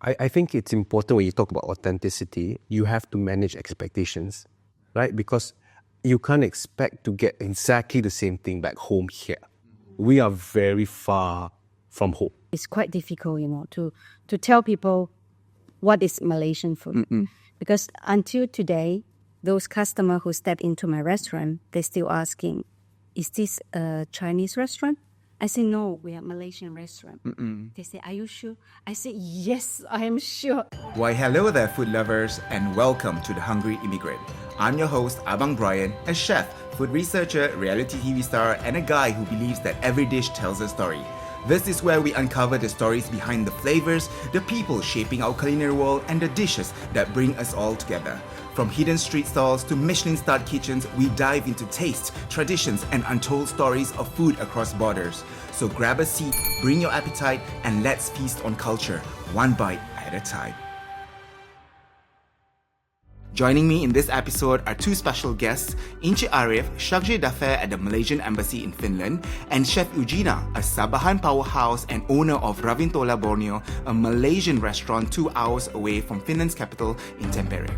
I think it's important when you talk about authenticity, you have to manage expectations, right? Because you can't expect to get exactly the same thing back home here. We are very far from home. It's quite difficult, to tell people what is Malaysian food. Because until today, those customers who step into my restaurant, they're still asking, is this a Chinese restaurant? I say, no, we are Malaysian restaurant. They say, are you sure? I say, yes, I am sure. Why, hello there, food lovers, and welcome to The Hungry Immigrant. I'm your host, Abang Brian, a chef, food researcher, reality TV star, and a guy who believes that every dish tells a story. This is where we uncover the stories behind the flavors, the people shaping our culinary world, and the dishes that bring us all together. From hidden street stalls to Michelin-starred kitchens, we dive into tastes, traditions, and untold stories of food across borders. So grab a seat, bring your appetite, and let's feast on culture, one bite at a time. Joining me in this episode are two special guests, Encik Ariff, Chargé d'affaires at the Malaysian Embassy in Finland, and Chef Eugienna, a Sabahan powerhouse and owner of Ravintola Borneo, a Malaysian restaurant 2 hours away from Finland's capital in Tampere.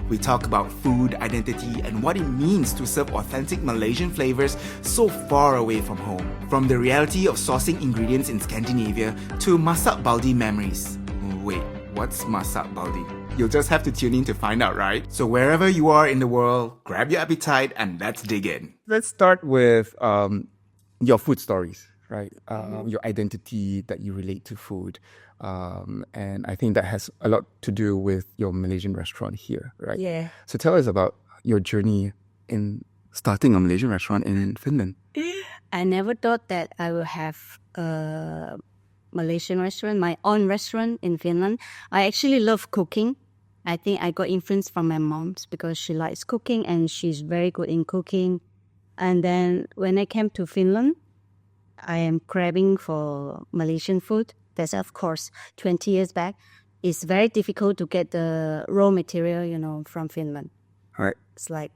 We talk about food, identity, and what it means to serve authentic Malaysian flavors so far away from home. From the reality of sourcing ingredients in Scandinavia to masak baldi memories. Wait, what's masak baldi? You'll just have to tune in to find out, right? So wherever you are in the world, grab your appetite and let's dig in. Let's start with your food stories, right? Your identity that you relate to food. And I think that has a lot to do with your Malaysian restaurant here, right? Yeah. So tell us about your journey in starting a Malaysian restaurant in Finland. I never thought that I will have a Malaysian restaurant, my own restaurant in Finland. I actually love cooking. I think I got influence from my mom because she likes cooking and she's very good in cooking. And then when I came to Finland, I am craving for Malaysian food. That's, of course, 20 years back. It's very difficult to get the raw material, from Finland. All right. It's like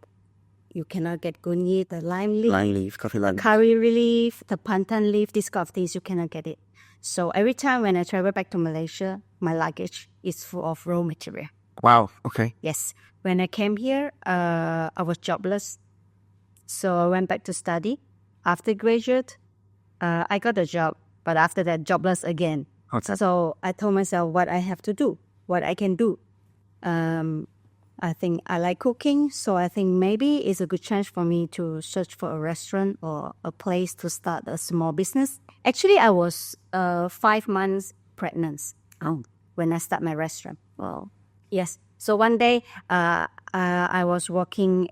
you cannot get gunyi, the lime leaf. Lime leaf, coffee lime. Curry leaf, the pandan leaf, these kind of things, you cannot get it. So every time when I travel back to Malaysia, my luggage is full of raw material. Wow, okay. Yes. When I came here, I was jobless. So I went back to study. After graduate, I got a job. But after that, jobless again. Okay. So I told myself what I have to do, what I can do. I think I like cooking. So I think maybe it's a good chance for me to search for a restaurant or a place to start a small business. Actually, I was 5 months pregnant when I start my restaurant. Well, yes. So one day, I was working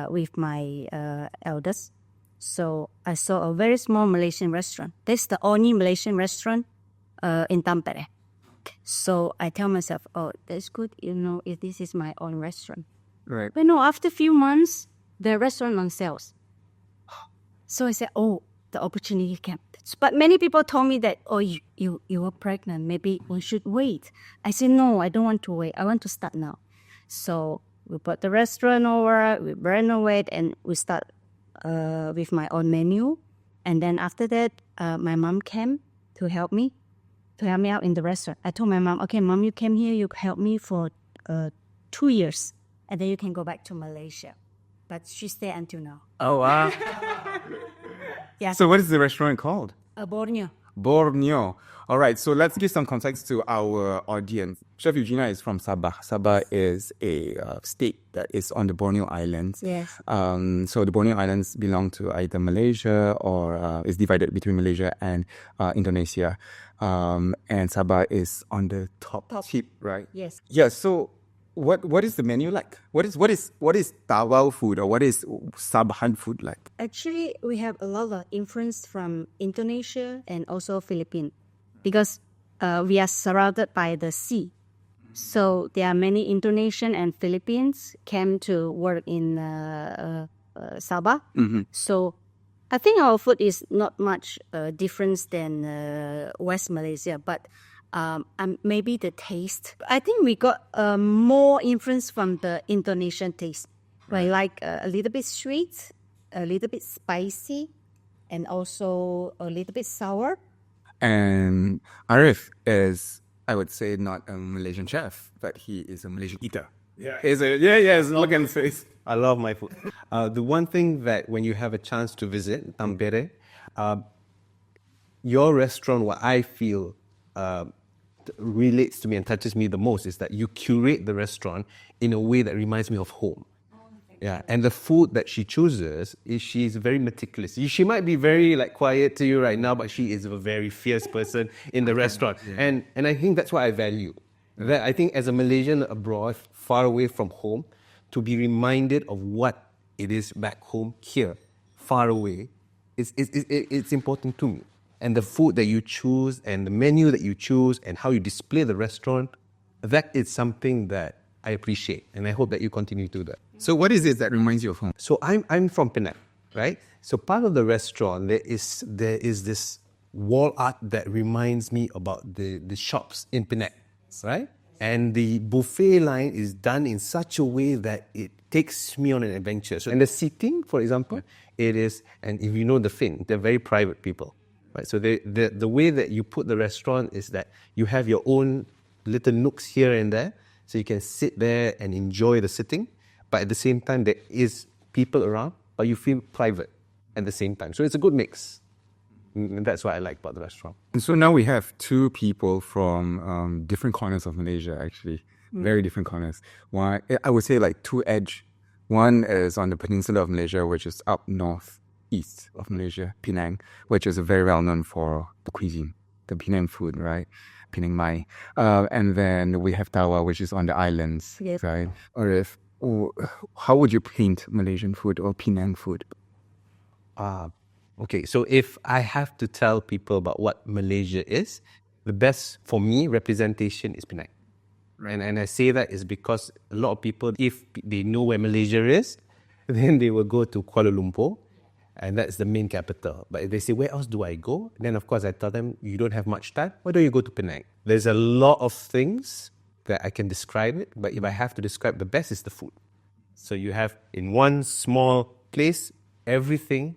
with my eldest. So I saw a very small Malaysian restaurant. That's the only Malaysian restaurant in Tampere. So I tell myself, oh, that's good, if this is my own restaurant. Right. But no, after a few months, the restaurant on sales. So I said, oh, the opportunity came. But many people told me that, oh, you were pregnant. Maybe we should wait. I said, no, I don't want to wait. I want to start now. So we brought the restaurant over, we renovate, and we start with my own menu. And then after that, my mom came to help me out in the restaurant. I told my mom, okay, mom, you came here, you help me for 2 years, and then you can go back to Malaysia. But she stayed until now. Oh, wow. Yeah. So what is the restaurant called? Borneo. Borneo. All right, so let's give some context to our audience. Chef Eugienna is from Sabah. Sabah is a state that is on the Borneo Islands. Yes. So the Borneo Islands belong to either Malaysia or is divided between Malaysia and Indonesia. And Sabah is on the top tip, right? Yes. Yeah. So what is the menu like? What is Tawau food or what is Sabahan food like? Actually, we have a lot of influence from Indonesia and also Philippines because we are surrounded by the sea. So there are many Indonesian and Philippines came to work in Sabah. Mm-hmm. So I think our food is not much different than West Malaysia, but maybe the taste. I think we got more influence from the Indonesian taste. Right. We like a little bit sweet, a little bit spicy, and also a little bit sour. And Ariff is I would say, not a Malaysian chef, but he is a Malaysian eater. Yes, look at his face. I love my food. The one thing that when you have a chance to visit Tampere, your restaurant, what I feel relates to me and touches me the most is that you curate the restaurant in a way that reminds me of home. Yeah, and the food that she chooses is she's very meticulous. She might be very quiet to you right now, but she is a very fierce person in the restaurant, and I think that's what I value. That I think as a Malaysian abroad, far away from home, to be reminded of what it is back home here, far away, it's important to me. And the food that you choose, and the menu that you choose, and how you display the restaurant, that is something that I appreciate, and I hope that you continue to do that. So what is it that reminds you of home? So I'm from Penang, right? So part of the restaurant, there is this wall art that reminds me about the shops in Penang, right? And the buffet line is done in such a way that it takes me on an adventure. So, and the seating, for example, it is, and if you know the Finn, they're very private people, right? So the way that you put the restaurant is that you have your own little nooks here and there, so you can sit there and enjoy the sitting, but at the same time there is people around, but you feel private at the same time. So it's a good mix. And that's what I like about the restaurant. And so now we have two people from different corners of Malaysia, actually. Very different corners. One, I would say two edge. One is on the peninsula of Malaysia, which is up north east of Malaysia, Penang, which is very well known for the cuisine, the Penang food, right? Penang Mai. And then we have Tawa, which is on the islands, Yes. right? Ariff, how would you paint Malaysian food or Penang food? Okay, so if I have to tell people about what Malaysia is, the best, for me, representation is Penang. Right? And I say that is because a lot of people, if they know where Malaysia is, then they will go to Kuala Lumpur, and that's the main capital. But if they say, where else do I go? Then, of course, I tell them, you don't have much time. Why don't you go to Penang? There's a lot of things that I can describe it, but if I have to describe, the best is the food. So you have, in one small place, everything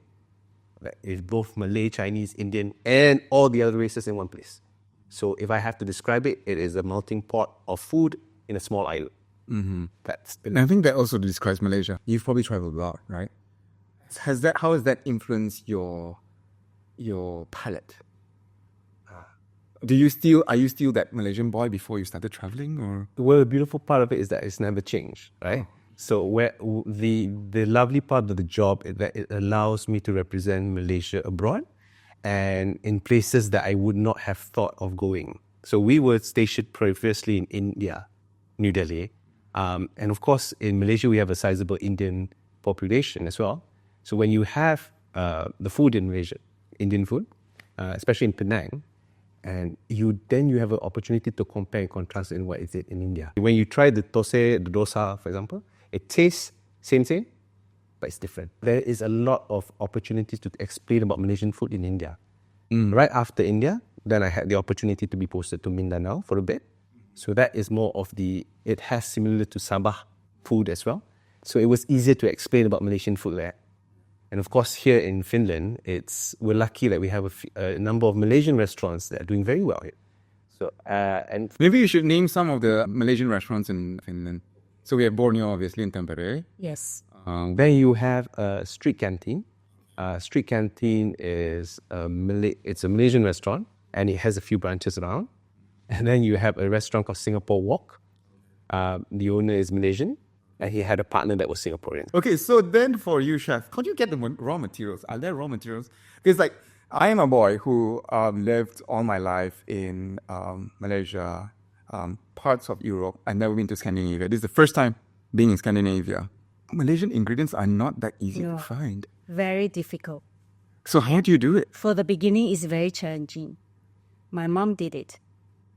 that is both Malay, Chinese, Indian, and all the other races in one place. So if I have to describe it, it is a melting pot of food in a small island. Mm-hmm. And I think that also describes Malaysia. You've probably traveled a lot, right? How has that influenced your palate? Are you still that Malaysian boy before you started traveling, or? Well, the beautiful part of it is that it's never changed, right? So where the lovely part of the job is that it allows me to represent Malaysia abroad and in places that I would not have thought of going. So we were stationed previously in India, New Delhi. And of course, in Malaysia, we have a sizable Indian population as well. So when you have the food in Malaysia, Indian food, especially in Penang, and you have an opportunity to compare and contrast in what is it in India. When you try the dosa, for example, it tastes same, but it's different. There is a lot of opportunities to explain about Malaysian food in India. Right after India, then I had the opportunity to be posted to Mindanao for a bit. So that is more of it has similar to Sabah food as well. So it was easier to explain about Malaysian food there. And of course, here in Finland, we're lucky that we have a number of Malaysian restaurants that are doing very well here. So, and maybe you should name some of the Malaysian restaurants in Finland. So we have Borneo, obviously, in Tampere. Yes. Then you have a street canteen. Street canteen is it's a Malaysian restaurant, and it has a few branches around. And then you have a restaurant called Singapore Wok. The owner is Malaysian, and he had a partner that was Singaporean. Okay, so then for you, chef, how do you get the raw materials? Are there raw materials? Because I am a boy who lived all my life in Malaysia, parts of Europe. I've never been to Scandinavia. This is the first time being in Scandinavia. Malaysian ingredients are not that easy to find. Very difficult. So how do you do it? For the beginning, it's very challenging. My mom did it.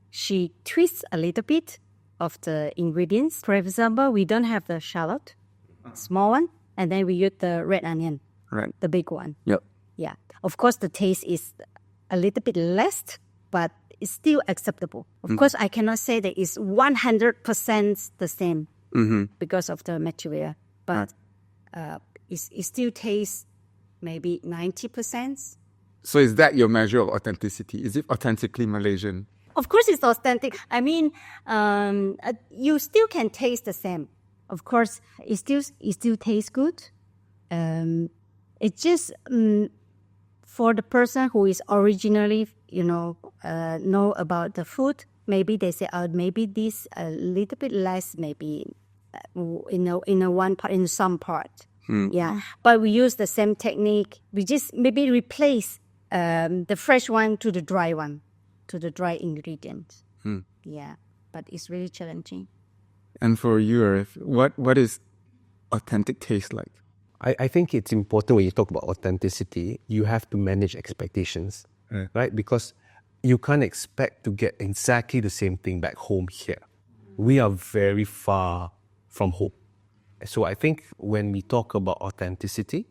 She twists a little bit of the ingredients. For example, we don't have the shallot, small one, and then we use the red onion, Right. the big one. Yep. Yeah. Of course, the taste is a little bit less, but it's still acceptable. Of course, I cannot say that it's 100% the same because of the material, but it still tastes maybe 90%. So is that your measure of authenticity? Is it authentically Malaysian? Of course, it's authentic. I mean, you still can taste the same. Of course, it still tastes good. It's just for the person who is originally, know about the food. Maybe they say, maybe this a little bit less, maybe in some part. Yeah, but we use the same technique. We just maybe replace the fresh one to the dry one, to the dry ingredient. Yeah, but it's really challenging. And for you, Ariff, what is authentic taste like? I think it's important when you talk about authenticity, you have to manage expectations, right? Because you can't expect to get exactly the same thing back home here. We are very far from home. So I think when we talk about authenticity,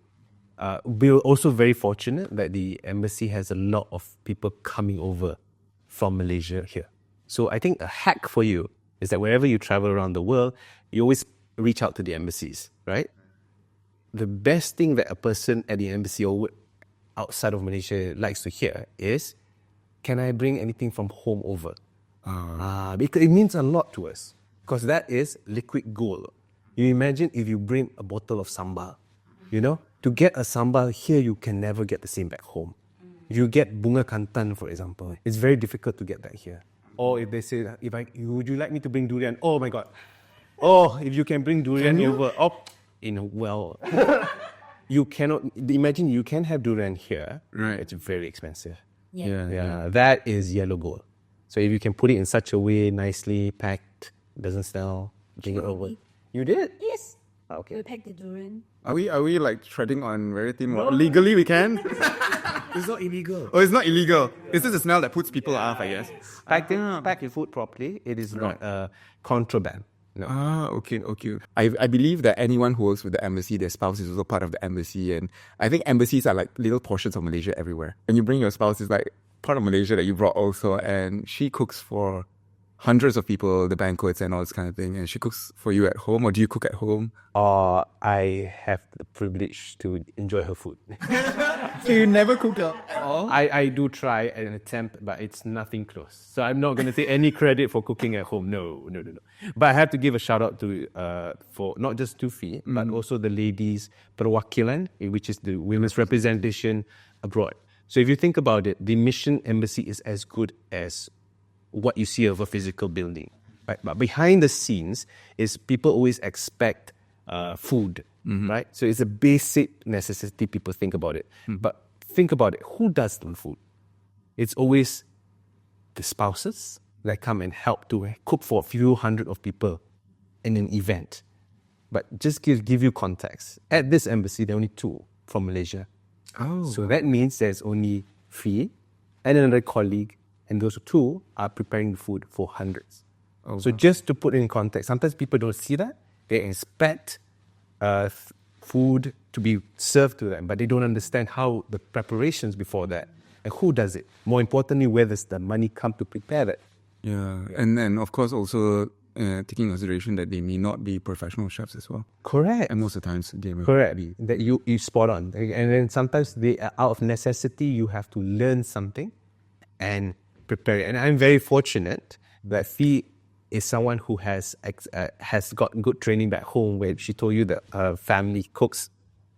we're also very fortunate that the embassy has a lot of people coming over from Malaysia here. So I think a hack for you is that wherever you travel around the world, you always reach out to the embassies, right? The best thing that a person at the embassy or outside of Malaysia likes to hear is, can I bring anything from home over? Because it means a lot to us, because that is liquid gold. You imagine if you bring a bottle of sambal, to get a sambal here, you can never get the same back home. If you get bunga kantan, for example, it's very difficult to get that here. Or if they say, would you like me to bring durian? Oh my God. Oh, if you can bring durian over, you cannot, imagine you can have durian here. Right. It's very expensive. Yeah. That is yellow gold. So if you can put it in such a way, nicely packed, doesn't smell, bring it over. You did? Yes. Okay. We pack the durian. Are we like treading on very thin wall? Legally, we can. It's not illegal. Oh, it's not illegal. It's just a smell that puts people off, I guess. Pack your food properly. It is not contraband. No. Okay. I believe that anyone who works with the embassy, their spouse is also part of the embassy. And I think embassies are like little portions of Malaysia everywhere. When you bring your spouse, it's like part of Malaysia that you brought also. And she cooks for hundreds of people, the banquets and all this kind of thing. And she cooks for you at home, or do you cook at home? I have the privilege to enjoy her food. So you never cook at all? I do try an attempt, but it's nothing close. So I'm not going to take any credit for cooking at home. No. But I have to give a shout out to for not just Tufi, but also the ladies perwakilan, which is the women's representation abroad. So if you think about it, the mission embassy is as good as what you see of a physical building. Right? But behind the scenes is people always expect food, right? So it's a basic necessity, people think about it. But think about it, who does the food? It's always the spouses that come and help to cook for a few hundred of people in an event. But just give you context. At this embassy, there are only 2 from Malaysia. So that means there's only Fee and another colleague, and those 2 are preparing the food for hundreds. So just to put it in context, sometimes people don't see that. They expect food to be served to them, but they don't understand how the preparations before that, and who does it. More importantly, where does the money come to prepare that? Yeah, and then of course also taking consideration that they may not be professional chefs as well. Correct. And most of the times they will Correct. be. That you spot on. And then sometimes out of necessity, you have to learn something and prepare it. And I'm very fortunate that Fee is someone who has got good training back home, where she told you that her family cooks,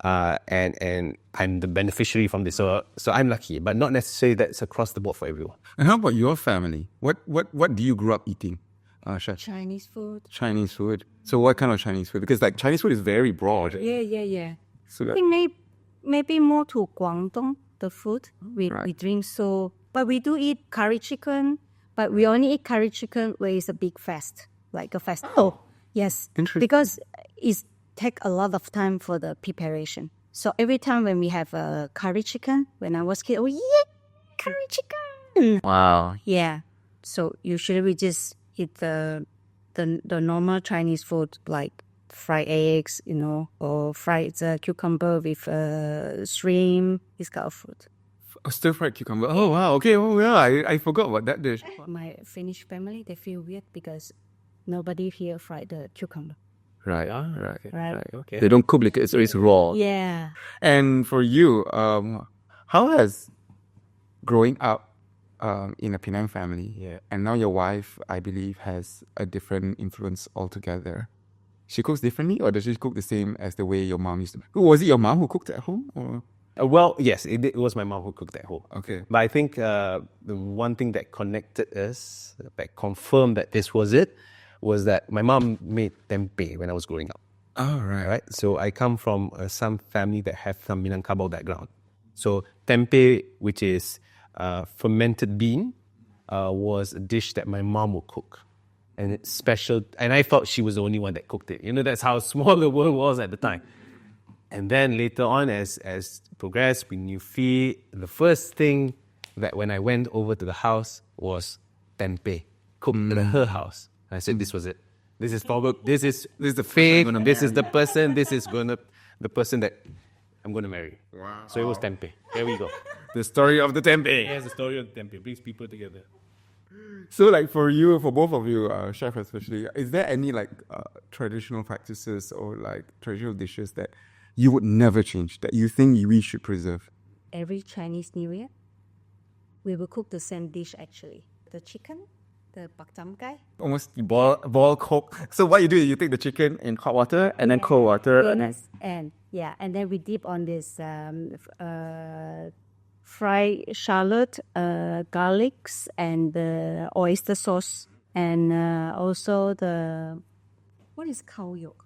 and I'm the beneficiary from this. So I'm lucky, but not necessarily that's across the board for everyone. And how about your family? What do you grow up eating, Chef? Chinese food. Chinese food. So what kind of Chinese food? Because like Chinese food is very broad. Yeah. So I think maybe more to Guangdong, the food we drink. So, but we do eat curry chicken, but we only eat curry chicken where it's a big fest, like a fest. Oh, yes. Interesting. Because it takes a lot of time for the preparation. So every time when we have a curry chicken, when I was kid, curry chicken. Wow. Yeah. So usually we just eat the normal Chinese food like fried eggs, or fried cucumber with shrimp, this kind of food. Stir-fried cucumber. Oh, wow. Okay. Oh, yeah. I forgot about that dish. My Finnish family, they feel weird because nobody here fried the cucumber. Right. Right. Okay. They don't cook because it's raw. Yeah. And for you, how has growing up in a Penang family. Yeah. And now your wife, I believe, has a different influence altogether. She cooks differently, or does she cook the same as the way your mom used to? Was it your mom who cooked at home? Or? Well, yes, it was my mom who cooked at home. Okay. But I think the one thing that connected us, that confirmed that this was it, was that my mom made tempeh when I was growing up. Oh, right. Right? So I come from some family that have some Minangkabau background. So tempeh, which is fermented bean, was a dish that my mom would cook. And it's special. And I thought she was the only one that cooked it. You know, that's how small the world was at the time. And then later on, as progressed, we knew Fee. The first thing that when I went over to the house was tempeh, cooked at her house. And I said, this was it. This is the Fee. This is the person. This is the person that I'm going to marry. Wow. So it was tempeh. There we go. The story of the tempeh. Here's the story of tempeh. Brings people together. So, like for you, for both of you, chef especially, is there any like traditional practices or like traditional dishes that you would never change, that you think we should preserve? Every Chinese New Year, we will cook the same dish actually. The chicken, the bak tam kai. Almost boil, cook. So what you do is you take the chicken in hot water and then cold water. And then we dip on this fried shallot, garlics, and the oyster sauce, and also what is cow yolk?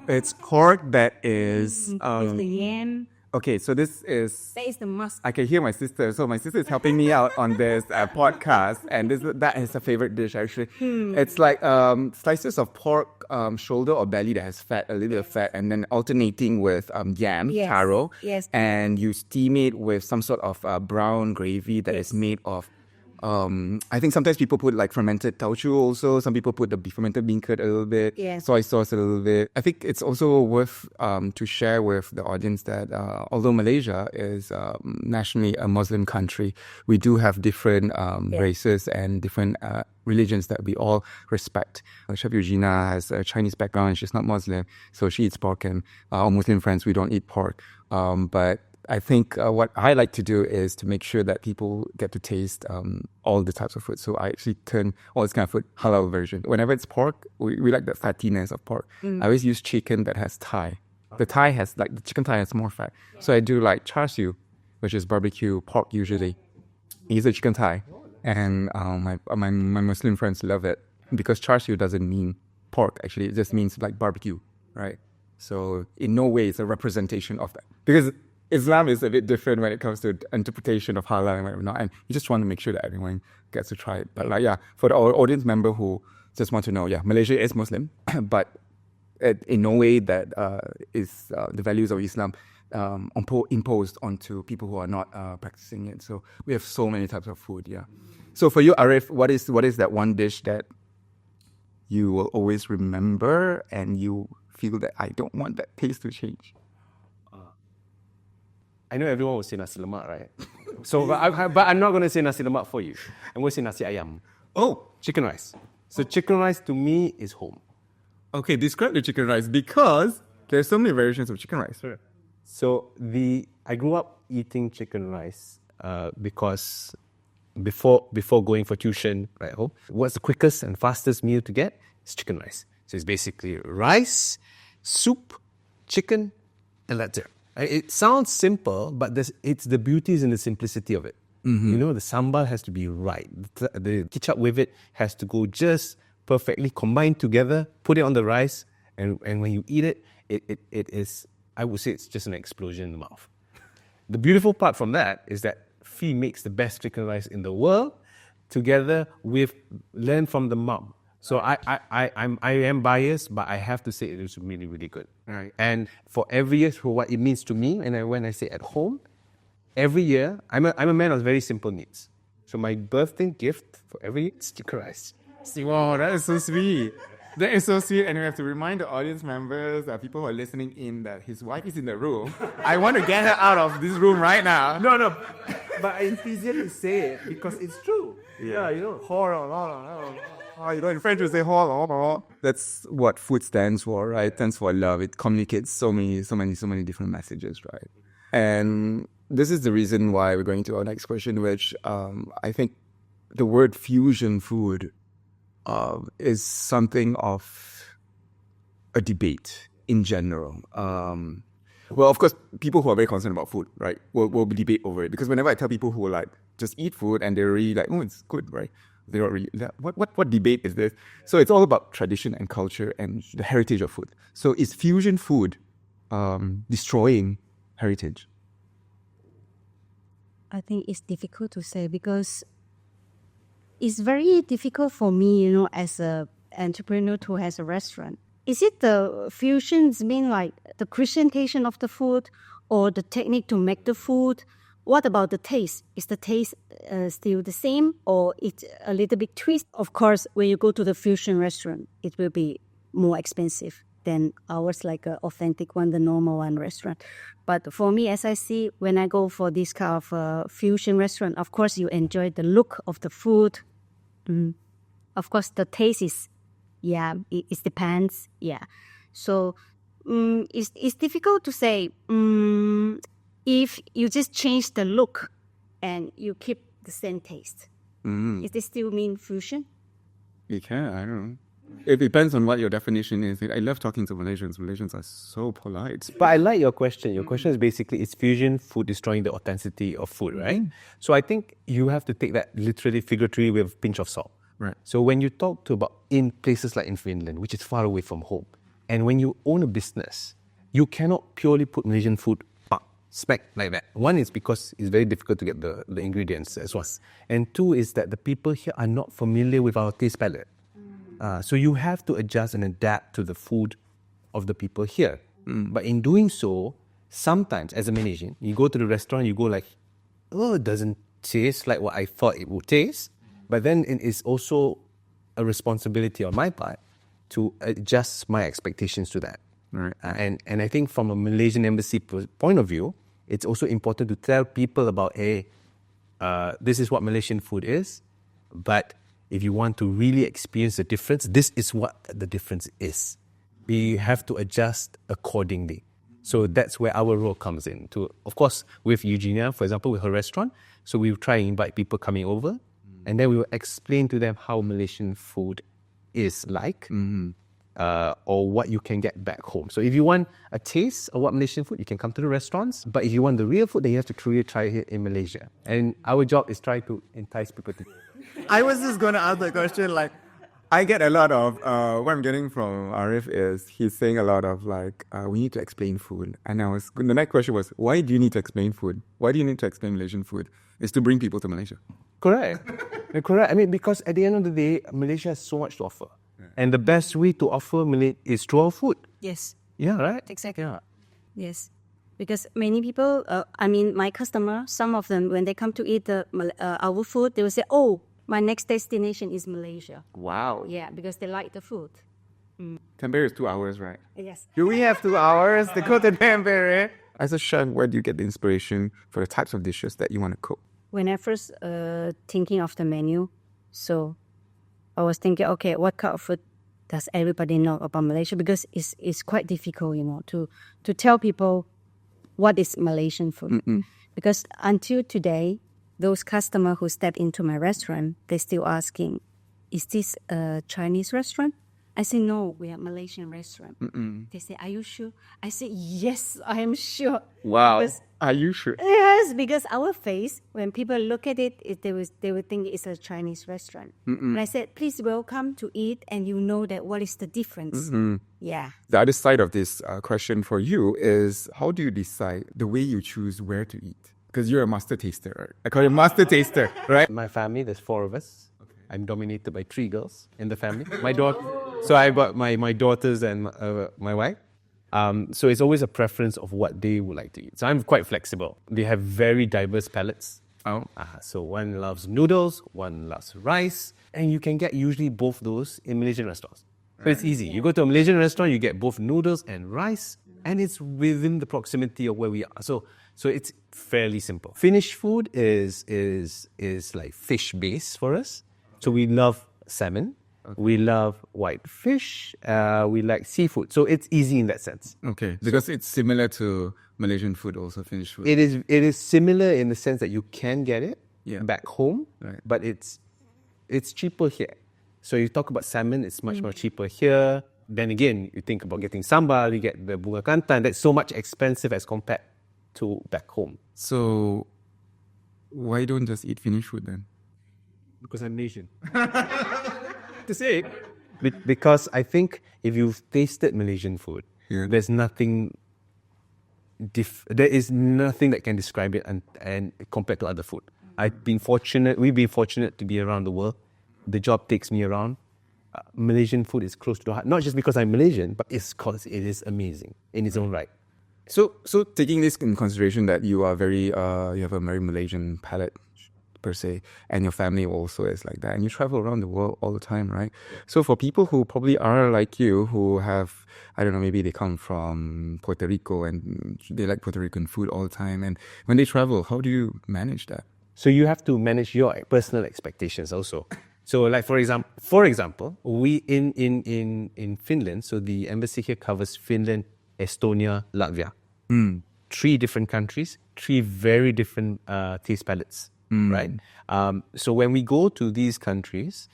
It's pork that is... It's the yam. Okay, so this is... That is the must. I can hear my sister. So my sister is helping me out on this podcast, and that is a favorite dish actually. It's like slices of pork, shoulder or belly that has fat, a little bit of fat, and then alternating with yam, Yes. taro. Yes. And you steam it with some sort of brown gravy that is made of... I think sometimes people put like fermented tauchu also. Some people put the fermented bean curd a little bit, Yeah. soy sauce a little bit. I think it's also worth to share with the audience that although Malaysia is nationally a Muslim country, we do have different races and different religions that we all respect. Chef Eugienna has a Chinese background. She's not Muslim, so she eats pork, and our Muslim friends, we don't eat pork. But I think what I like to do is to make sure that people get to taste all the types of food. So I actually turn all this kind of food halal version. Whenever it's pork, we like the fattiness of pork. I always use chicken that has thigh. The thigh has, like, the chicken thigh has more fat. So I do like char siu, which is barbecue pork usually. I use a chicken thigh. And my Muslim friends love it because char siu doesn't mean pork. Actually, it just means like barbecue, right? So in no way it's a representation of that. Because Islam is a bit different when it comes to interpretation of halal and whatnot, and you just want to make sure that everyone gets to try it. But like, yeah, for the audience member who just want to know, yeah, Malaysia is Muslim, but in no way that is the values of Islam imposed onto people who are not practicing it. So we have so many types of food, yeah. So for you, Ariff, what is that one dish that you will always remember and you feel that I don't want that taste to change? I know everyone will say nasi lemak, right? So, but I'm not going to say nasi lemak for you. I'm going to say nasi ayam. Oh, Chicken rice. So chicken rice to me is home. okay. Describe the chicken rice because there's so many variations of chicken rice. So I grew up eating chicken rice because before going for tuition right home, what's the quickest and fastest meal to get? It's chicken rice. So it's basically rice, soup, chicken, and that's it. It sounds simple, but it's the beauty is in the simplicity of it. You know, the sambal has to be right. The ketchup with it has to go just perfectly combined together. Put it on the rice, and when you eat it, it is, I would say, it's just an explosion in the mouth. The beautiful part from that is that Fee makes the best chicken rice in the world, together with learn from the mom. So I am biased, but I have to say it was really, really good. Right. And for every year, for what it means to me, and when I say at home, every year, I'm a man of very simple needs. So my birthday gift for every year is chicken rice. Wow, that is so sweet. That is so sweet. And we have to remind the audience members, people who are listening in, that his wife is in the room. I want to get her out of this room right now. No, but it's easier to say it because it's true. Yeah, you know, In French we say "hor." That's what food stands for, right? It stands for love. It communicates so many different messages, right? And this is the reason why we're going to our next question, which I think the word fusion food is something of a debate in general. Well, of course, people who are very concerned about food, right, will debate over it. Because whenever I tell people who like just eat food and they're really like, oh, it's good, right? They're not really, what debate is this? So it's all about tradition and culture and the heritage of food. So is fusion food destroying heritage? I think it's difficult to say because it's very difficult for me, as a entrepreneur who has a restaurant. Is it the fusions mean like the presentation of the food or the technique to make the food? What about the taste? Is the taste still the same or it's a little bit twist? Of course, when you go to the fusion restaurant, it will be more expensive than ours, like an authentic one, the normal one restaurant. But for me, as I see, when I go for this kind of fusion restaurant, of course, you enjoy the look of the food. Of course, the taste is, it depends. Yeah. So it's difficult to say if you just change the look and you keep the same taste. Is this still mean fusion? You can, I don't know. It depends on what your definition is. I love talking to Malaysians. Malaysians are so polite. But I like your question. Your question is basically, is fusion food destroying the authenticity of food, right? So I think you have to take that literally, figuratively with a pinch of salt. Right. So when you talk about in places like in Finland, which is far away from home, and when you own a business, you cannot purely put Malaysian food spec like that. One is because it's very difficult to get the ingredients as well. And two is that the people here are not familiar with our taste palette. So you have to adjust and adapt to the food of the people here. But in doing so, sometimes as a Malaysian, you go to the restaurant, you go like, oh, it doesn't taste like what I thought it would taste. But then it is also a responsibility on my part to adjust my expectations to that. Right. And I think from a Malaysian Embassy point of view, it's also important to tell people about, hey, this is what Malaysian food is, but if you want to really experience the difference, this is what the difference is. We have to adjust accordingly. So that's where our role comes in. To, of course, with Eugienna, for example, with her restaurant, so we will try and invite people coming over, and then we will explain to them how Malaysian food is like, or what you can get back home. So if you want a taste of what Malaysian food, you can come to the restaurants. But if you want the real food, then you have to truly try it in Malaysia. And our job is try to entice people to. I was just going to ask the question, like, I get a lot of, what I'm getting from Ariff is he's saying a lot of like, we need to explain food. And the next question was, why do you need to explain food? Why do you need to explain Malaysian food? It's to bring people to Malaysia. Correct. Correct. I mean, because at the end of the day, Malaysia has so much to offer. And the best way to offer Malay is through our food. Yes. Yeah, right? Exactly. Yeah. Yes. Because many people, my customer, some of them, when they come to eat our food, they will say, oh, my next destination is Malaysia. Wow. Yeah, because they like the food. Tampere is 2 hours, right? Yes. Do we have 2 hours to go to Tampere? As a chef, where do you get the inspiration for the types of dishes that you want to cook? When I first thinking of the menu, so I was thinking, okay, what kind of food does everybody know about Malaysia? Because it's quite difficult, to tell people what is Malaysian food. Because until today, those customers who step into my restaurant, they're still asking, is this a Chinese restaurant? I say, no, we are Malaysian restaurant. They say, are you sure? I say, yes, I am sure. Wow. Because, are you sure? yes, because our face, when people look at it, they would think it's a Chinese restaurant. And I said, please welcome to eat, and you know that what is the difference. Yeah. The other side of this question for you is, how do you decide the way you choose where to eat? Because you're a master taster, right? I call you master taster, right? My family, there's 4 of us. Okay. I'm dominated by 3 girls in the family. My daughter. So I got my daughters and my wife. So it's always a preference of what they would like to eat. So I'm quite flexible. They have very diverse palates. So one loves noodles, one loves rice, and you can get usually both those in Malaysian restaurants. So it's easy. You go to a Malaysian restaurant, you get both noodles and rice, and it's within the proximity of where we are. So it's fairly simple. Finnish food is like fish based for us. So we love salmon. Okay. We love white fish. We like seafood. So it's easy in that sense. Okay. Because it's similar to Malaysian food also, Finnish food. It is similar in the sense that you can get it Yeah. back home, Right. but it's cheaper here. So you talk about salmon, it's much more cheaper here. Then again, you think about getting sambal, you get the bunga kantan, that's so much expensive as compared to back home. So why don't just eat Finnish food then? Because I'm Asian. To say it. Because I think if you've tasted Malaysian food, Yeah. there's nothing there is nothing that can describe it and compared to other food. We've been fortunate to be around the world. The job takes me around. Malaysian food is close to the heart, not just because I'm Malaysian, but it's because it is amazing in its own right. So taking this in consideration that you are very you have a very Malaysian palate per se, and your family also is like that, and you travel around the world all the time, right? So for people who probably are like you, who have, I don't know, maybe they come from Puerto Rico and they like Puerto Rican food all the time, and when they travel, how do you manage that? So you have to manage your personal expectations also. So like for example, we in Finland, so the embassy here covers Finland, Estonia, Latvia. 3 different countries, 3 very different taste palettes, right? So when we go to these countries,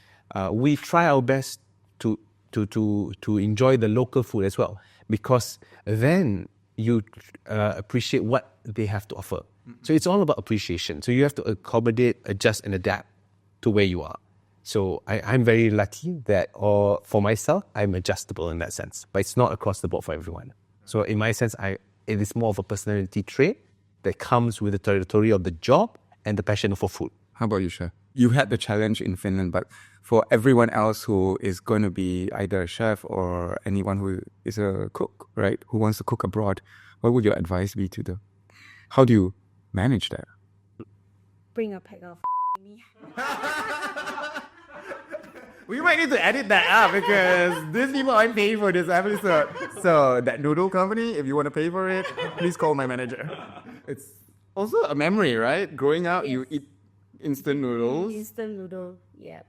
we try our best to enjoy the local food as well, because then you appreciate what they have to offer. So it's all about appreciation. So you have to accommodate, adjust, and adapt to where you are. So I'm very lucky that, or for myself, I'm adjustable in that sense. But it's not across the board for everyone. So in my sense, it is more of a personality trait that comes with the territory of the job and the passion for food. How about you, Chef? You had the challenge in Finland, but for everyone else who is going to be either a chef or anyone who is a cook, right, who wants to cook abroad, what would your advice be to them? How do you manage that? Bring a pack of me. We might need to edit that out because these people aren't paying for this episode. So that noodle company, if you want to pay for it, please call my manager. It's also a memory, right? Growing up, you eat instant noodles. Instant noodle, yeah.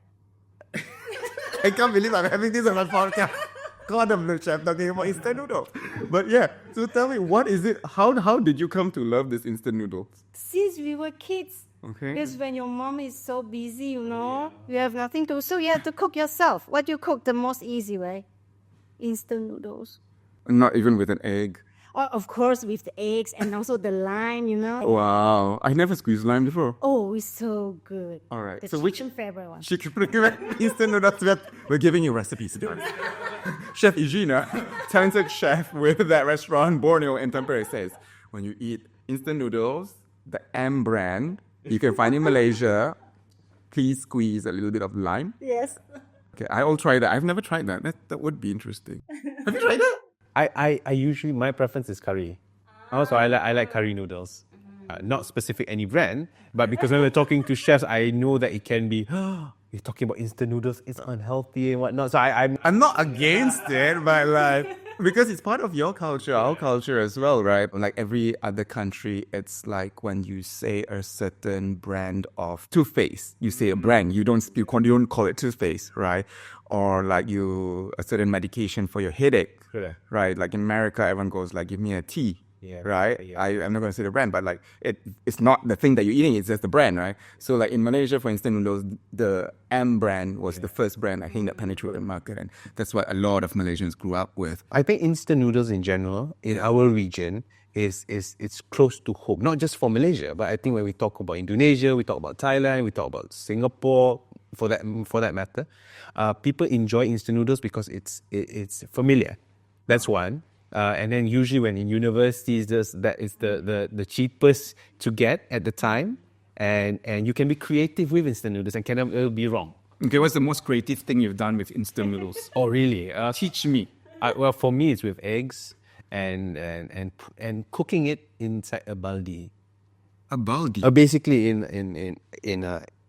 I can't believe I'm having this on my podcast. God, I'm the chef talking about instant noodle. But yeah, so tell me, what is it? How did you come to love this instant noodles? Since we were kids, Okay. because when your mom is so busy, you have nothing to, so you have to cook yourself. What do you cook the most easy way? Instant noodles. Not even with an egg. Or of course with the eggs and also the lime, Wow, I never squeezed lime before. Oh, it's so good. All right, The so which chicken favorite one. chicken instant noodles? We're giving you recipes to do it. Chef Eugienna, talented chef with that restaurant Borneo in Tampere, says when you eat instant noodles, the M brand you can find in Malaysia, please squeeze a little bit of lime. Yes. Okay, I will try that. I've never tried that. That would be interesting. Have you tried that? I usually, my preference is curry. Also, I like curry noodles. Not specific any brand, but because when we're talking to chefs, I know that it can be, you're talking about instant noodles, it's unhealthy and whatnot. So I'm not against it, but like, because it's part of your culture, our culture as well, right? Like every other country, it's like when you say a certain brand of toothpaste, you say a brand, you don't call it toothpaste, right? Or like a certain medication for your headache, Correct. right? Like in America, everyone goes like, give me a tea. Yeah, right? yeah. I'm not going to say the brand, but like it's not the thing that you're eating, it's just the brand, right? So like in Malaysia, for instance, noodles, the M brand was the first brand I think that penetrated the market, and that's what a lot of Malaysians grew up with. I think instant noodles in general in our region is it's close to home. Not just for Malaysia, but I think when we talk about Indonesia, we talk about Thailand, we talk about Singapore, for that matter, people enjoy instant noodles because it's familiar. That's one. And then usually when in universities, that is the cheapest to get at the time, and you can be creative with instant noodles and cannot be wrong. Okay, what's the most creative thing you've done with instant noodles? Oh, really? Teach me. Well, for me, it's with eggs and cooking it inside a baldi. A baldi. Basically in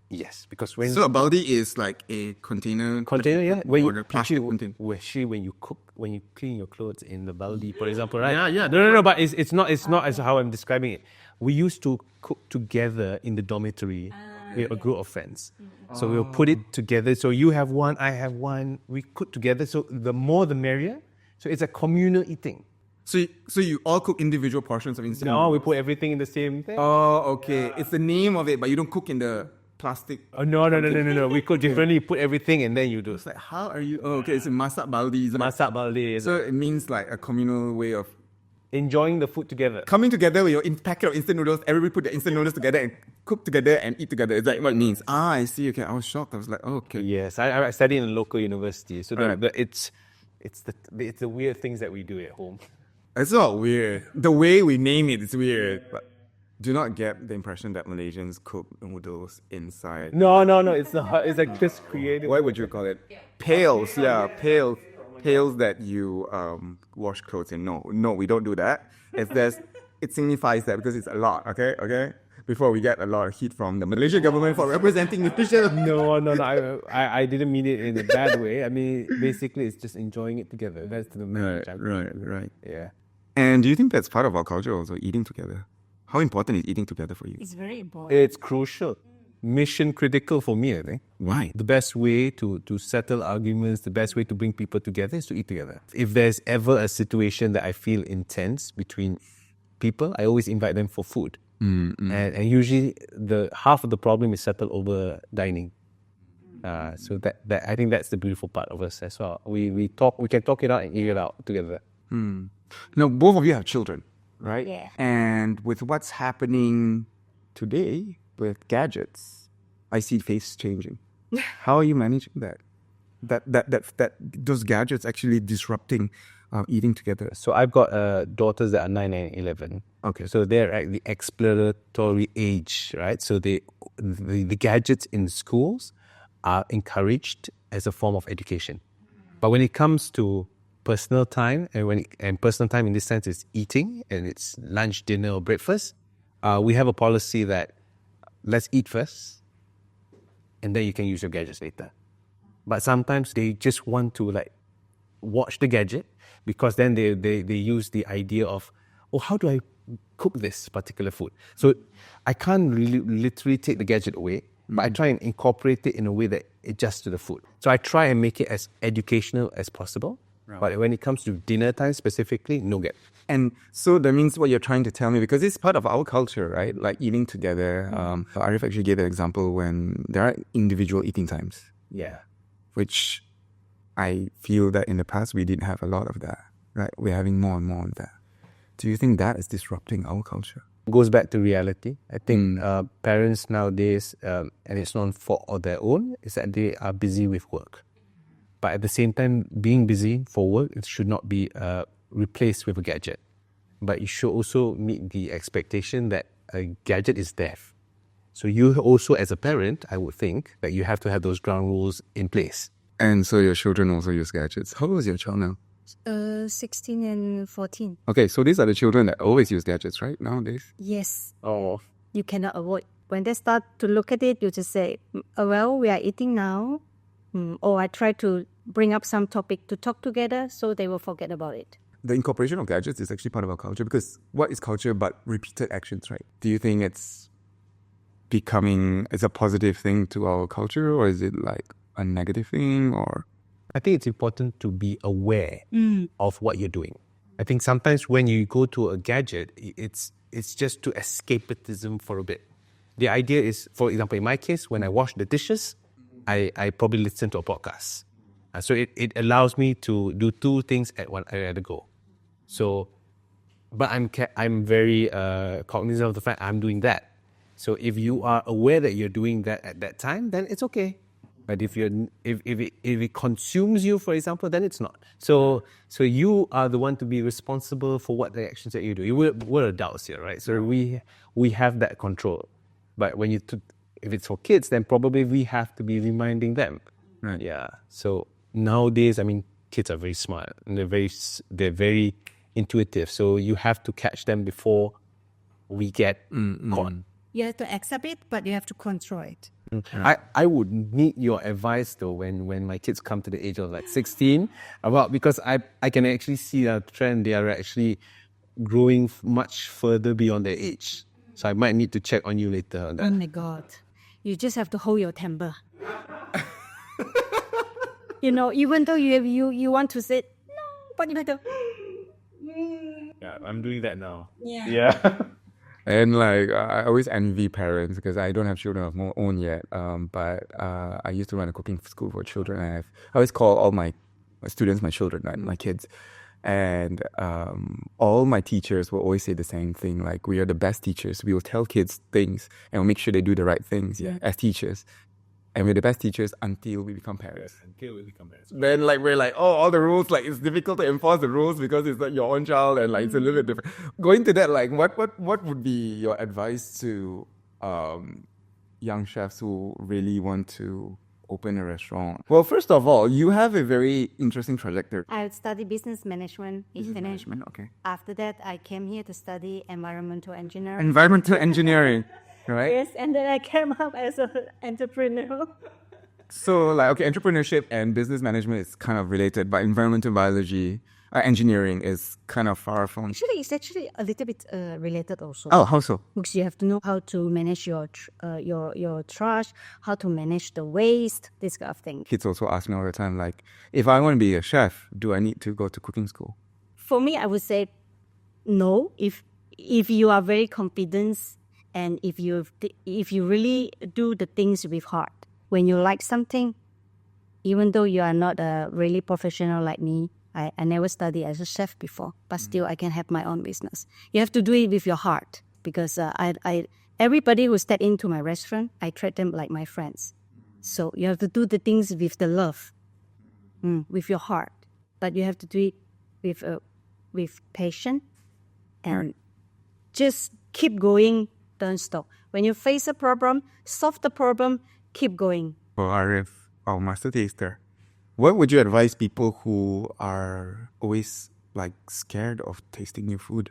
yes, because when So a baldi is like a container. container, yeah, when Or the plastic container. when you cook, when you clean your clothes in the baldi, for example, right? Yeah. No. But it's not as how I'm describing it. We used to cook together in the dormitory with a group of friends. So we'll put it together. So you have one, I have one. We cook together. So the more the merrier. So it's a communal eating. So you all cook individual portions of instant No, we noodles? put everything in the same thing. Oh, okay. It's the name of it, but you don't cook in the plastic. Oh, no. We cook differently. Put everything and then you do. It's like, how are you? Oh, okay. It's a masak baldi. Masak baldi. So it means like a communal way of Enjoying the food together. coming together with your packet of instant noodles. Everybody put the instant noodles together and cook together and eat together. Is that what it means? Ah, I see. Okay, I was shocked. I was like, oh, okay. Yes, I studied in a local university, so Right. it's the weird things that we do at home. It's not weird. The way we name it is weird. But do not get the impression that Malaysians cook noodles inside. No, it's not. It's like just creative. What would you call it? Pails, yeah, pails. Pails that you wash clothes in. No, we don't do that. It signifies that because it's a lot, okay? Before we get a lot of heat from the Malaysian government for representing Malaysia. No. I didn't mean it in a bad way. I mean, basically, it's just enjoying it together. That's the message. Right. Yeah. And do you think that's part of our culture also, eating together? How important is eating together for you? It's very important. It's crucial. Mission critical for me, I think. Why? The best way to settle arguments, the best way to bring people together is to eat together. If there's ever a situation that I feel intense between people, I always invite them for food. And usually the half of the problem is settled over dining. So that I think that's the beautiful part of us as well. We can talk it out and eat it out together. Now, both of you have children, right? Yeah. And with what's happening today with gadgets, I see face changing. How are you managing that? That those gadgets actually disrupting eating together. So I've got daughters that are 9 and 11. Okay. So they're at the exploratory age, right? So the gadgets in schools are encouraged as a form of education. But when it comes to personal time, and personal time in this sense is eating, and it's lunch, dinner, or breakfast, we have a policy that let's eat first, and then you can use your gadgets later. But sometimes they just want to watch the gadget, because then they use the idea of, oh, how do I cook this particular food? So I can't really literally take the gadget away, but I try and incorporate it in a way that adjusts to the food. So I try and make it as educational as possible. Right. But when it comes to dinner time specifically, no gadget. And so that means what you're trying to tell me, because it's part of our culture, right? Like eating together. Ariff actually gave an example when there are individual eating times. Yeah. Which I feel that in the past we didn't have a lot of that, right? We're having more and more of that. Do you think that is disrupting our culture? Goes back to reality. I think parents nowadays, and it's not fault of their own, is that they are busy with work. But at the same time, being busy for work, it should not be replaced with a gadget. But you should also meet the expectation that a gadget is death. So you also, as a parent, I would think that you have to have those ground rules in place. And so your children also use gadgets. How old is your child now? 16 and 14. Okay, so these are the children that always use gadgets, right, nowadays? Yes. Oh. You cannot avoid. When they start to look at it, you just say, well, we are eating now. Or I try to bring up some topic to talk together so they will forget about it. The incorporation of gadgets is actually part of our culture, because what is culture but repeated actions, right? Do you think it's a positive thing to our culture, or is it like a negative thing? Or I think it's important to be aware of what you're doing. I think sometimes when you go to a gadget, it's just to escapism for a bit. The idea is, for example, in my case, when I wash the dishes, I probably listen to a podcast. So it allows me to do two things at a go. So, but I'm very cognizant of the fact I'm doing that. So if you are aware that you're doing that at that time, then it's okay. But if it consumes you, for example, then it's not. So you are the one to be responsible for what the actions that you do. We're adults here, right? So we have that control. But if it's for kids, then probably we have to be reminding them. Right. Yeah. So nowadays, I mean, kids are very smart and they're very intuitive. So you have to catch them before we get caught. You have to accept it, but you have to control it. I would need your advice though when my kids come to the age of 16, because I can actually see a trend. They are actually growing much further beyond their age. So I might need to check on you later on that. Oh my God. You just have to hold your temper. Even though you want to say, no, but you have to... I'm doing that now. Yeah. Yeah. And like I always envy parents because I don't have children of my own yet. But I used to run a cooking school for children. I always call all my students my children, right? My kids. And all my teachers will always say the same thing. Like, we are the best teachers. We will tell kids things and we'll make sure they do the right things as teachers. And we're the best teachers until we become parents. Until we become parents. Then like we're like, oh, all the rules, like it's difficult to enforce the rules because it's like your own child and like it's a little bit different. Going to that, like what would be your advice to young chefs who really want to open a restaurant? Well, first of all, you have a very interesting trajectory. I studied business management in Finland. Okay. After that, I came here to study environmental engineering. Environmental engineering, right? Yes, and then I came up as an entrepreneur. So like, okay, entrepreneurship and business management is kind of related, but environmental biology, engineering is kind of far from. Actually, it's actually a little bit related also. Oh, how so? Because you have to know how to manage your trash, how to manage the waste, this kind of thing. Kids also ask me all the time, like, if I want to be a chef, do I need to go to cooking school? For me, I would say no. If you are very confident and if you really do the things with heart, when you like something, even though you are not a really professional like me, I never studied as a chef before, but still I can have my own business. You have to do it with your heart because everybody who step into my restaurant, I treat them like my friends. So you have to do the things with the love, with your heart, but you have to do it with patience and just keep going, don't stop. When you face a problem, solve the problem, keep going. For Ariff, our master taster, what would you advise people who are always like scared of tasting new food?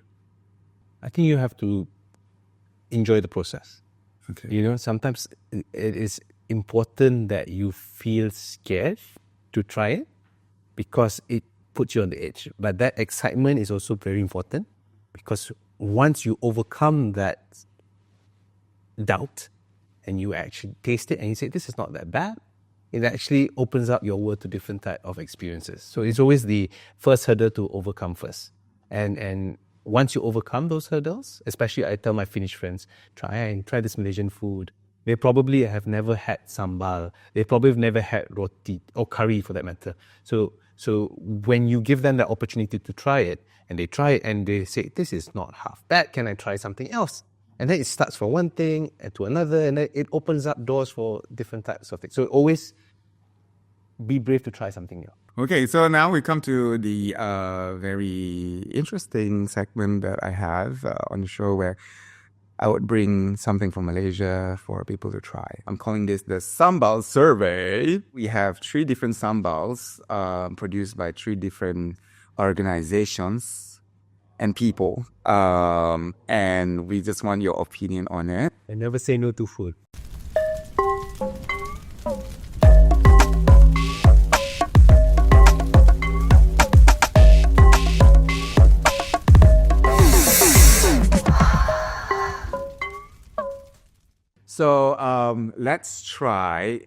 I think you have to enjoy the process. Okay. You know, sometimes it is important that you feel scared to try it because it puts you on the edge. But that excitement is also very important because once you overcome that doubt and you actually taste it and you say, this is not that bad, it actually opens up your world to different type of experiences. So it's always the first hurdle to overcome first. And once you overcome those hurdles, especially I tell my Finnish friends, try this Malaysian food. They probably have never had sambal. They probably have never had roti or curry for that matter. So when you give them the opportunity to try it, and they try it and they say, this is not half bad, can I try something else? And then it starts from one thing and to another, and then it opens up doors for different types of things. So always be brave to try something new. Okay, so now we come to the very interesting segment that I have on the show where I would bring something from Malaysia for people to try. I'm calling this the Sambal Survey. We have 3 different sambals produced by 3 different organizations and people. And we just want your opinion on it. I never say no to food. So let's try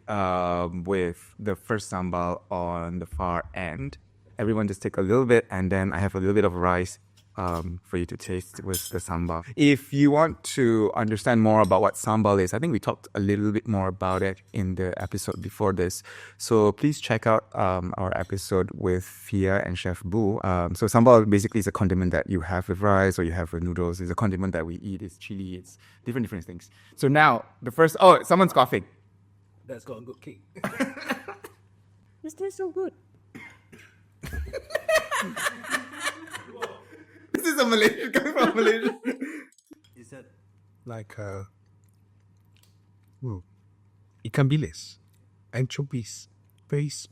with the first sambal on the far end. Everyone just take a little bit, and then I have a little bit of rice for you to taste with the sambal. If you want to understand more about what sambal is, I think we talked a little bit more about it in the episode before this. So please check out our episode with Fia and Chef Bu. So sambal basically is a condiment that you have with rice or you have with noodles. It's a condiment that we eat. It's chili. It's different things. So now the first. Oh, someone's coughing. That's got a good kick. This tastes so good. This is a Malaysian coming from Malaysia. Is that like ikan bilis, anchovies, face?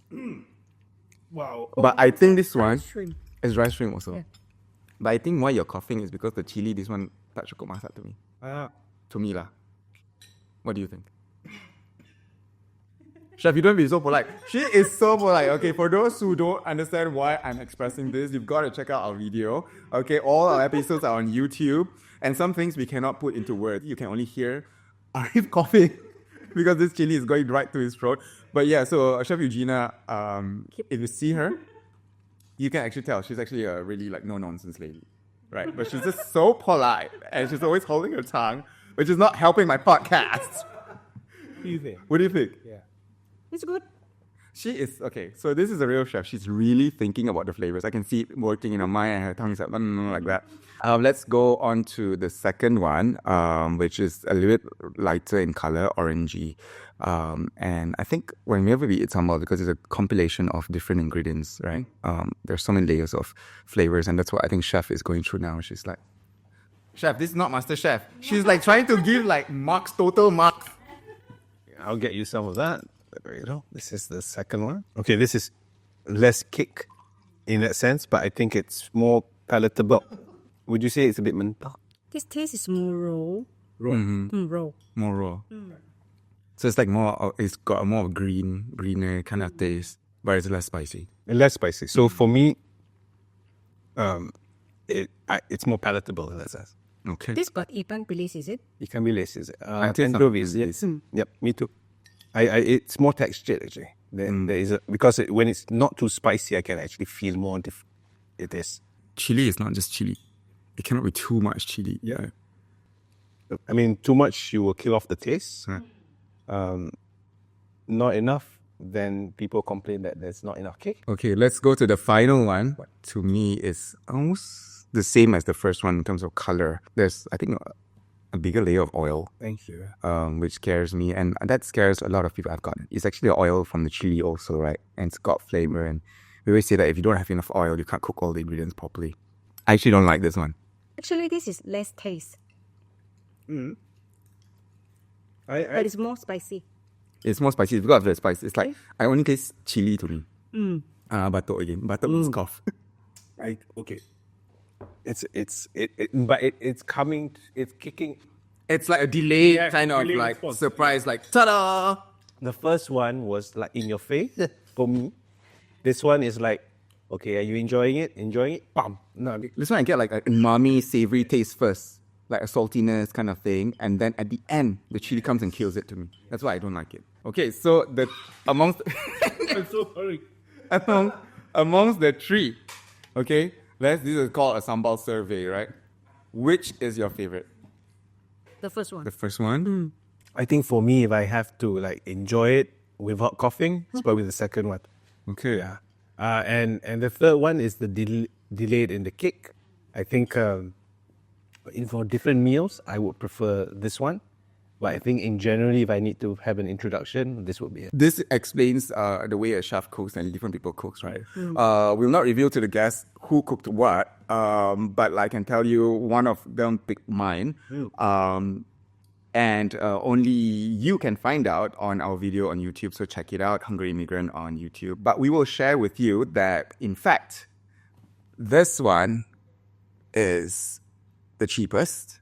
Wow. But I think this one Shrimp. is rice shrimp also. Yeah. But I think why you're coughing is because the chili, this one, tak cukup masak to me. To me lah. What do you think? Chef, you don't be so polite. She is so polite. Okay, for those who don't understand why I'm expressing this, you've got to check out our video. Okay, all our episodes are on YouTube. And some things we cannot put into words. You can only hear Ariff coughing because this chili is going right to his throat. But yeah, so Chef Eugienna, if you see her, you can actually tell she's actually a really like no-nonsense lady. right? But she's just so polite, and she's always holding her tongue, which is not helping my podcast. What do you think? What do you think? Yeah. It's good. She is, okay, so this is a real chef. She's really thinking about the flavors. I can see it working in her mind, and her tongue is like that. Let's go on to the second one, which is a little bit lighter in color, orangey. And I think whenever we eat sambal, because it's a compilation of different ingredients, right? There's so many layers of flavors, and that's what I think chef is going through now. She's like, chef, this is not master chef. She's like trying to give like marks, total marks. I'll get you some of that. There you go. This is the second one. Okay, this is less kick in that sense, but I think it's more palatable. Would you say it's a bit mentah? This taste is more raw. Raw. Raw. More raw. So it's like more, it's got a more greener kind of taste, but it's less spicy. Less spicy. So for me, it's more palatable in that sense. Okay. This got ikan bilis, is it? Ikan bilis is it? I taste some Anchovies, bilis. yes. Yep, me too. It's more textured actually. Then there is because when it's not too spicy, I can actually feel more it is. Chili is not just chili. It cannot be too much chili. Yeah. I mean, too much you will kill off the taste. Not enough, then people complain that there's not enough kick. Okay, let's go to the final one. What to me is almost the same as the first one in terms of color. There's, I think, a bigger layer of oil, Thank you. which scares me, and that scares a lot of people I've gotten. It's actually the oil from the chili also, right? And it's got flavor, and we always say that if you don't have enough oil, you can't cook all the ingredients properly. I actually don't like this one. Actually, this is less taste, but it's more spicy. It's more spicy because of the spice. It's like, I only taste chili to me. Batok again. Batok is cough. Right. Okay. But it's coming. It's kicking. It's like a delayed Yeah, kind of delayed like response. surprise, like ta-da! The first one was like in your face for me. This one is like, okay, are you enjoying it? Enjoying it? Bam. No. This one I get like an umami, savory taste first, like a saltiness kind of thing, and then at the end, the chili comes and kills it to me. That's why I don't like it. Okay, so the amongst I'm so sorry. amongst the three, okay, this is called a Sambal Survey, right? Which is your favorite? The first one. The first one? I think for me, if I have to like enjoy it without coughing, it's probably the second one. Okay. Yeah. And the third one is the delayed in the kick. I think for different meals, I would prefer this one. But I think in generally, if I need to have an introduction, this would be it. This explains the way a chef cooks and different people cooks, right? We'll not reveal to the guests who cooked what, but I can tell you one of them picked mine. And only you can find out on our video on YouTube. So check it out, Hungry Immigrant on YouTube. But we will share with you that, in fact, this one is the cheapest.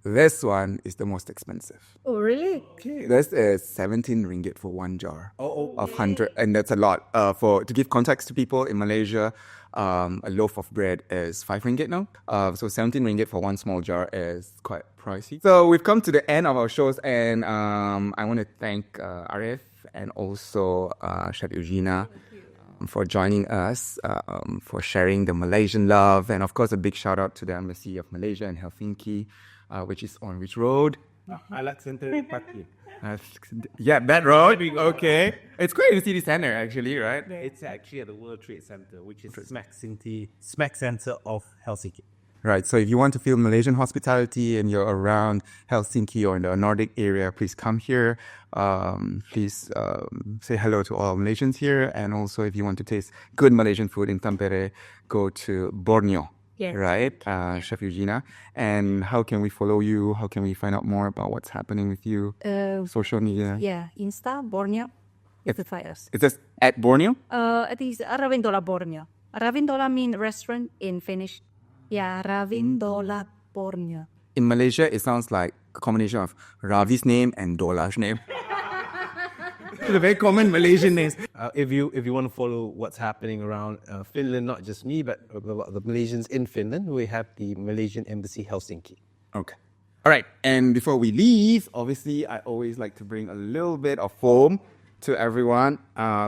This one is the most expensive. Oh, really? Okay, this is 17 ringgit for one jar of 100, and that's a lot. To give context to people in Malaysia, a loaf of bread is 5 ringgit now. So 17 ringgit for one small jar is quite pricey. So we've come to the end of our shows, and I want to thank Ariff and also Chef Eugienna for joining us, for sharing the Malaysian love, and of course a big shout out to the Embassy of Malaysia in Helsinki, which is on which road? Alexander Party. Yeah, that road. Okay. It's quite in the city center, actually, right? It's actually at the World Trade Center, which is smack center of Helsinki. Right. So if you want to feel Malaysian hospitality and you're around Helsinki or in the Nordic area, please come here. Please say hello to all Malaysians here. And also, if you want to taste good Malaysian food in Tampere, go to Borneo. Yes. Right, Chef Eugienna. And how can we follow you? How can we find out more about what's happening with you? Social media. Yeah, Insta, Borneo. You have to find us. Is this at Borneo? It is Ravintola Borneo. Ravintola means restaurant in Finnish. Yeah, Ravintola Borneo. In Malaysia, it sounds like a combination of Ravi's name and Dola's name. It's a very common Malaysian name. If you want to follow what's happening around Finland, not just me, but the Malaysians in Finland, we have the Malaysian Embassy Helsinki. Okay. All right. And before we leave, obviously, I always like to bring a little bit of foam to everyone.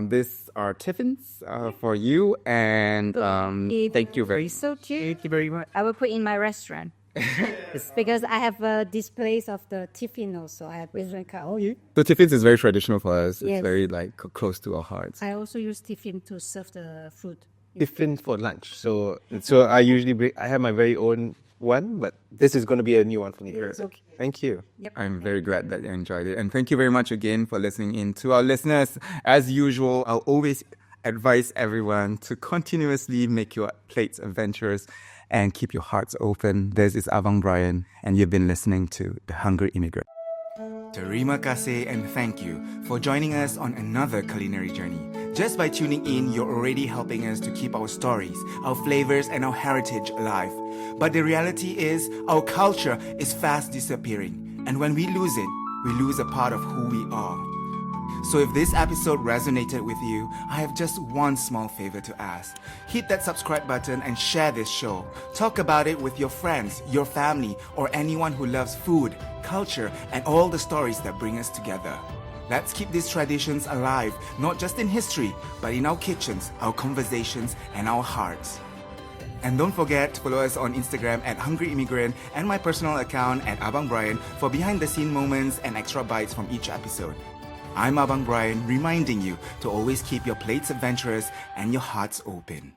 These are tiffins for you, and thank you very much. So cute. Thank you very much. I will put in my restaurant. Because I have displays of the tiffin also. I have restaurant card. Oh, you? The tiffins is very traditional for us. Yes. It's very like close to our hearts. I also use tiffin to serve the food. Tiffin for lunch. So I usually I have my very own one, but this is going to be a new one for me. Okay. Thank you. I'm very glad that you enjoyed it. And thank you very much again for listening in. To our listeners, as usual, I'll always advise everyone to continuously make your plates adventurous and keep your hearts open. This is Abang Brian, and you've been listening to The Hungry Immigrant. Terima kasih and thank you for joining us on another culinary journey. Just by tuning in, you're already helping us to keep our stories, our flavors, and our heritage alive. But the reality is, our culture is fast disappearing. And when we lose it, we lose a part of who we are. So if this episode resonated with you, I have just one small favor to ask. Hit that subscribe button and share this show. Talk about it with your friends, your family, or anyone who loves food, culture, and all the stories that bring us together. Let's keep these traditions alive, not just in history, but in our kitchens, our conversations, and our hearts. And don't forget to follow us on Instagram at Hungry Immigrant and my personal account at Abang Brian for behind-the-scene moments and extra bites from each episode. I'm Abang Brian, reminding you to always keep your plates adventurous and your hearts open.